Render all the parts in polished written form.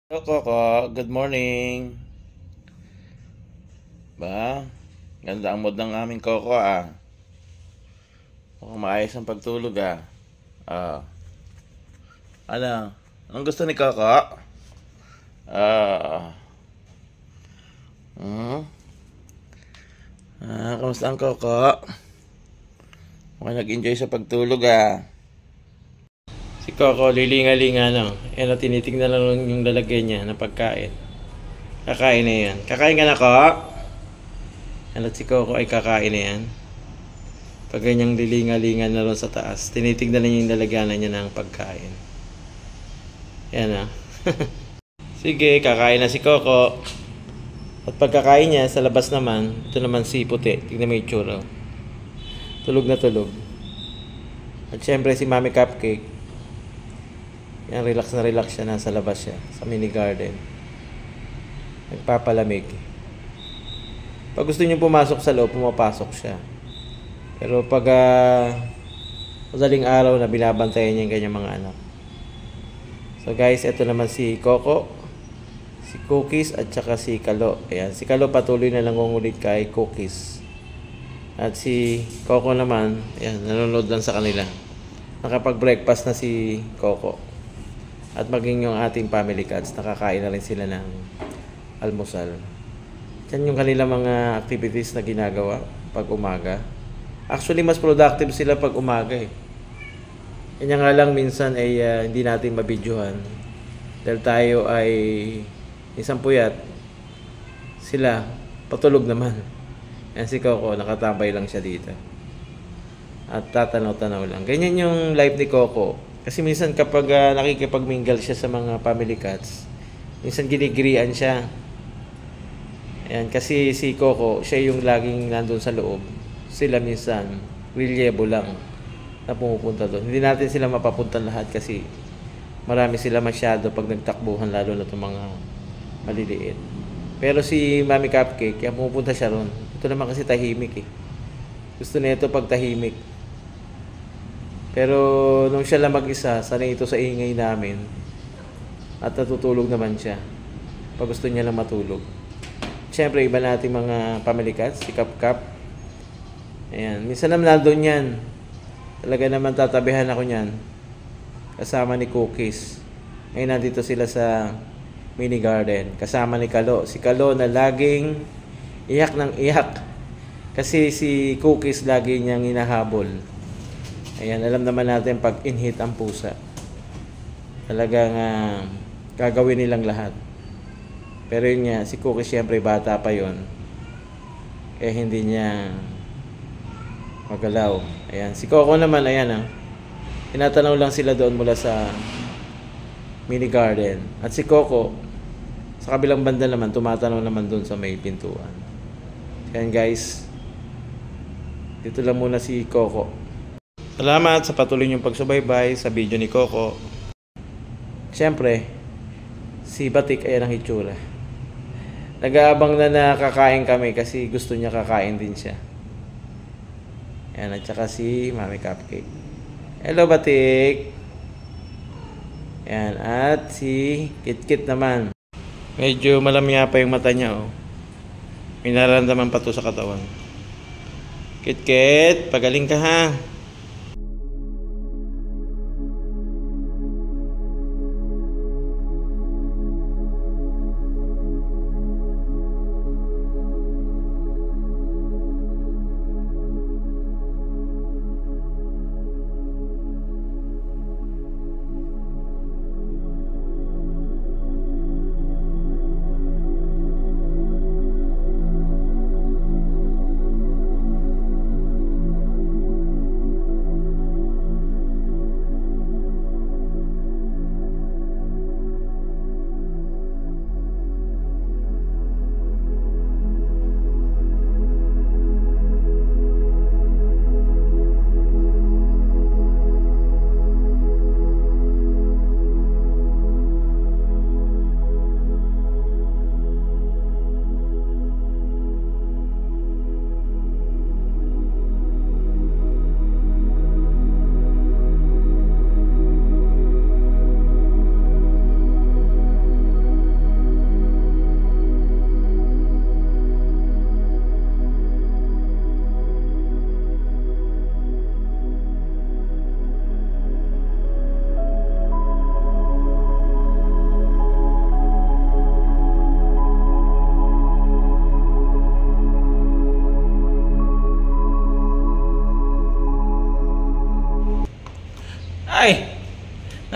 Hello, Coco. Good morning. Ba? Ganda ang mood ng aming Coco ah. Mukhang maayos ang pagtulog ah. Ah. Ano? Anong gusto ni Coco? Ah. Hmm? Kamusta ang Coco? Mukhang nag-enjoy sa pagtulog ah. Si Coco, lilinga-linga no. Yan o, tinitignan lang yung lalagyan niya ng pagkain. Kakain na yan. Kakain ka na, Coco? Ano si Coco ay kakain na yan. Pag ganyang lilinga-linga na ron sa taas, tinitignan niya yung lalagyanan niya ng pagkain. Yan ah. Sige, kakain na si Coco. At pagkakain niya, sa labas naman, ito naman si Puti. Tignan mo yung tsura. Tulog na tulog. At syempre si Mami Cupcake. Yan, relax na relax siya. Nasa labas siya, sa mini garden. Nagpapalamig. Pag gusto niyo pumasok sa loob, pumapasok siya. Pero pag madaling araw na binabantayan niya yung kanyang mga anak. So guys, ito naman si Coco, si Cookies at saka si Kalo. Ayan, si Kalo patuloy na nangungulit kay Cookies. At si Coco naman, ayan, nanonood lang sa kanila. Nakapag-breakfast na si Coco. At maging yung ating family cats, nakakain na rin sila ng almusal. Yan yung kanilang mga activities na ginagawa pag umaga. Actually, mas productive sila pag umaga eh. Kanya nga lang minsan ay hindi natin mabidyohan. Dahil tayo ay isang puyat. Sila, patulog naman. Yan si Coco, nakatambay lang siya dito. At tatanaw-tanaw lang. Ganyan yung life ni Coco. Kasi minsan kapag nakikipag-mingle siya sa mga family cats, minsan ginigrian siya. Ayan, kasi si Coco, siya yung laging nandun sa loob. Sila minsan, reliable lang na pumupunta doon. Hindi natin sila mapapunta lahat kasi marami sila masyado pag nagtakbuhan, lalo na itong mga maliliit. Pero si Mami Cupcake, kaya pumupunta siya ron. Ito naman kasi tahimik eh. Gusto niya ito pag tahimik. Pero nung siya lang mag-isa, sanay ito sa ingay namin. At natutulog naman siya pag gusto niya lang matulog. Siyempre, iba natin mga family cats, si Cup Cup. Ayan, minsan naman nandun yan. Talaga naman tatabihan ako niyan. Kasama ni Cookies. Ngayon nandito sila sa mini garden. Kasama ni Kalo. Si Kalo na laging iyak ng iyak. Kasi si Cookies lagi niyang hinahabol. Ayan, alam naman natin pag in-hit ang pusa. Talagang gagawin nilang lahat. Pero yun nga, si Cookies siyempre bata pa yun. Kaya hindi niya magalaw. Ayan. Si Coco naman, ayan tinatanaw lang sila doon mula sa mini garden. At si Coco, sa kabilang banda naman, tumatanaw naman doon sa may pintuan. Ayan guys. Dito lang muna si Coco. Salamat sa patuloy niyong pagsubaybay sa video ni Coco. Siyempre, si Batik, ayan ang hitsura. Nag-aabang na nakakain kami kasi gusto niya kakain din siya. Ayan, at saka si Mami Cupcake. Hello, Batik! Ayan, at si Kitkit naman. Medyo malamya pa yung mata niya, oh. May nararamdaman pa to sa katawan. Kitkit, pagaling ka ha.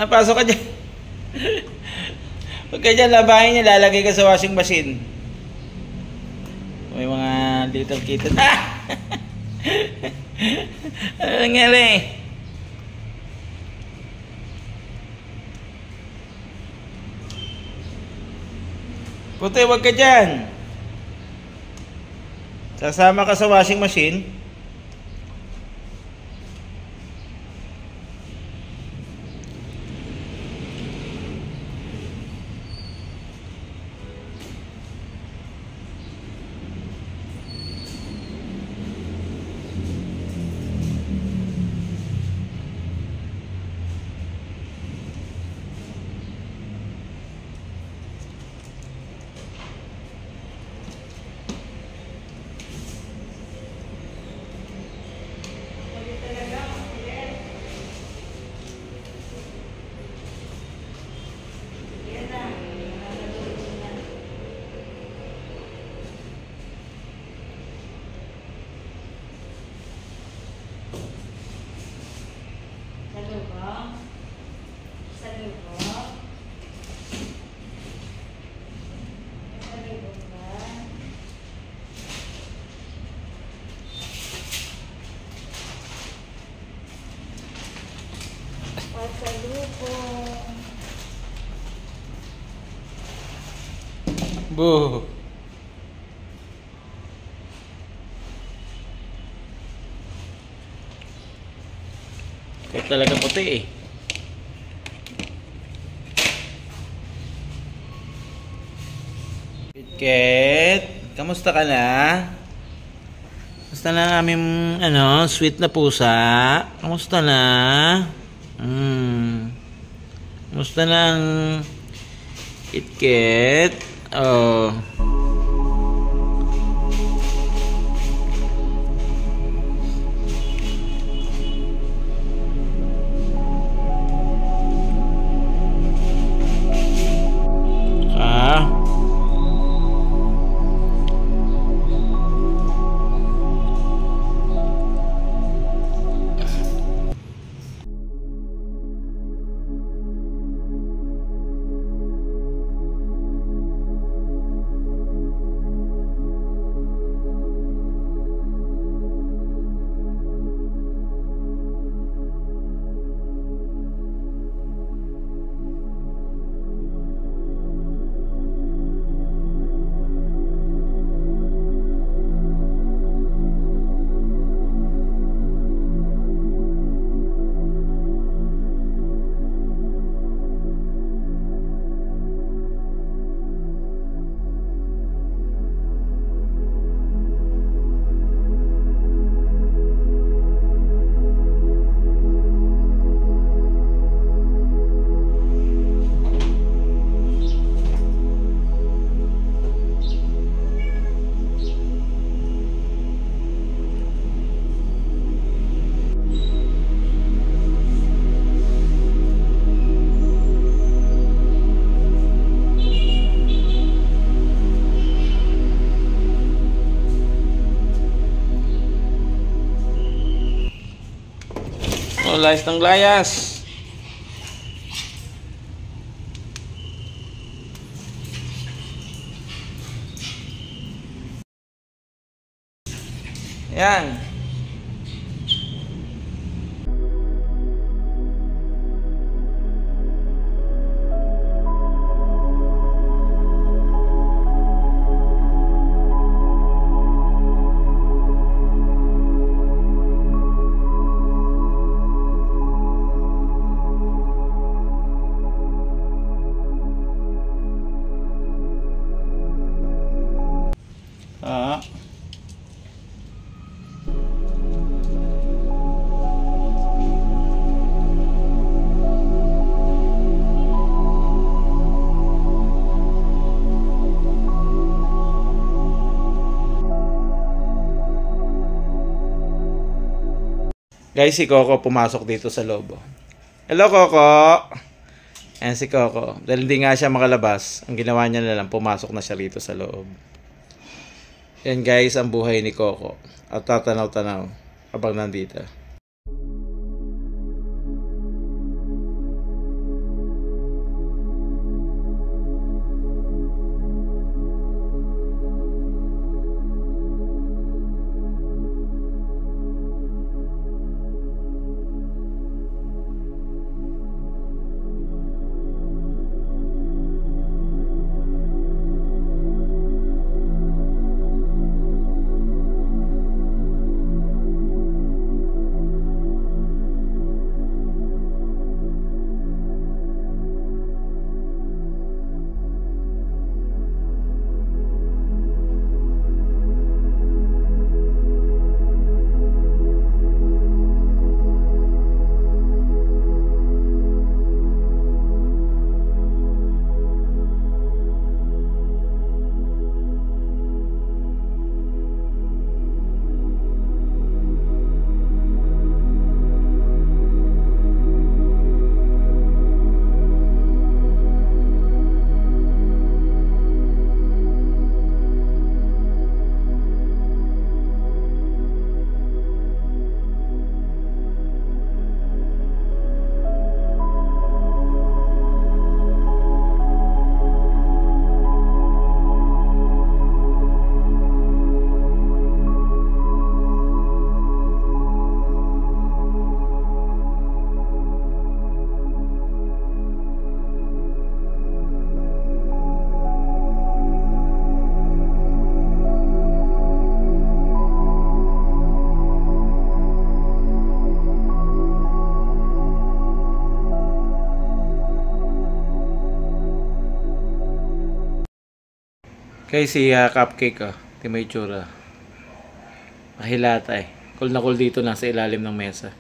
Napasok ka dyan. Huwag ka dyan labahin niya, lalagay ka sa washing machine. May mga little kitten. Ano nangyari? Puti, huwag ka dyan. Sasama ka sa washing machine. Buh. Kaya talaga puti eh. Kitket, kamusta ka na? Kamusta na ang aming sweet na pusa? Kamusta na? Kamusta na ang Kitket? Oh. Oh, layas ng layas. Yan. Guys, si Coco pumasok dito sa loob. Hello, Coco! Ayan si Coco. Dahil hindi nga siya makalabas, ang ginawa niya na lang, pumasok na siya rito sa loob. Yan guys, ang buhay ni Coco. At tatanaw-tanaw habang nandito. Kaya si Cupcake, oh. Ito may itsura. Mahilata eh. Cool na cool dito, nasa ilalim ng mesa.